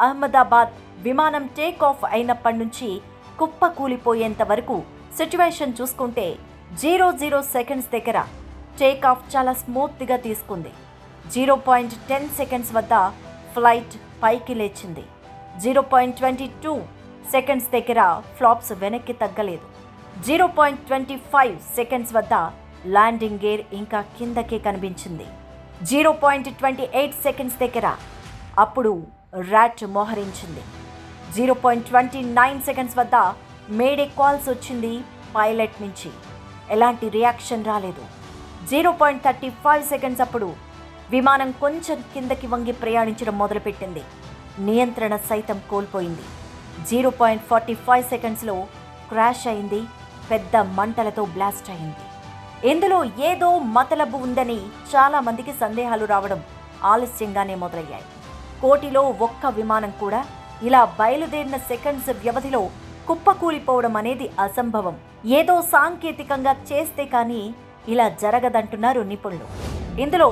అహ్మదాబాద్ విమానం take off అయినప్పటి నుంచి కుప్ప కూలిపోయేంత వరకు సిచ్యువేషన్ చూసుకుంటే 00 సెకండ్స్ దగ్గర టేక్ ఆఫ్ చాలా స్మూత్గా తీసుకుంది. 0.10 సెకండ్స్ వద్ద ఫ్లైట్ పైకి లేచింది. 0.22 సెకండ్స్ దగ్గర ఫ్లాప్స్ వెనక్కి తగ్గలేదు. 0.25 సెకండ్స్ వద్ద ల్యాండింగ్ గేర్ ఇంకా కిందకే కనిపించింది. 0.28 సెకండ్స్ దగ్గర అప్పుడు ర్యాట్ మోహరించింది. 0.29 సెకండ్స్ వద్ద మేడే కాల్స్ వచ్చింది పైలట్ నుంచి. ఎలాంటి రియాక్షన్ రాలేదు. 0.35 సెకండ్స్ అప్పుడు విమానం కొంచెం కిందకి వంగి ప్రయాణించడం మొదలుపెట్టింది. నియంత్రణ సైతం కోల్పోయింది. 0.45 సెకండ్స్లో క్రాష్ అయింది. పెద్ద మంటలతో బ్లాస్ట్ అయింది. ఇందులో ఏదో మతలబు ఉందని చాలా మందికి సందేహాలు రావడం ఆలస్యంగానే మొదలయ్యాయి. కోటిలో ఒక్క విమానం కూడా ఇలా బయలుదేరిన సెకండ్స్ వ్యవధిలో కుప్పకూలిపోవడం అనేది అసంభవం. ఏదో సాంకేతికంగా చేస్తే కానీ ఇలా జరగదంటున్నారు నిపుణులు. ఇందులో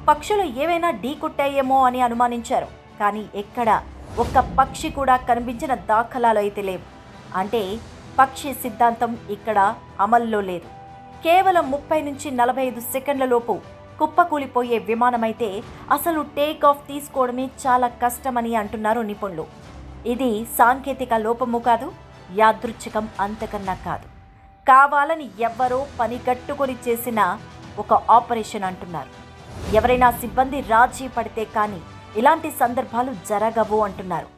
పక్షులు ఏవైనా ఢీకొట్టాయేమో అని అనుమానించారు. కానీ ఎక్కడ ఒక్క పక్షి కూడా కనిపించిన దాఖలాలు అయితే లేవు. అంటే పక్షి సిద్ధాంతం ఇక్కడ అమల్లో లేదు. కేవలం 30 నుంచి 45 సెకండ్ల లోపు కుప్పకూలిపోయే విమానమైతే అసలు టేక్ ఆఫ్ తీసుకోవడమే చాలా కష్టమని అంటున్నారు నిపుణులు. ఇది సాంకేతిక లోపము కాదు, యాదృచ్ఛికం అంతకన్నా కాదు. కావాలని ఎవ్వరో పని కట్టుకొని చేసిన ఒక ఆపరేషన్ అంటున్నారు. ఎవరైనా సిబ్బంది రాజీ పడితే కానీ ఇలాంటి సందర్భాలు జరగవు అంటున్నారు.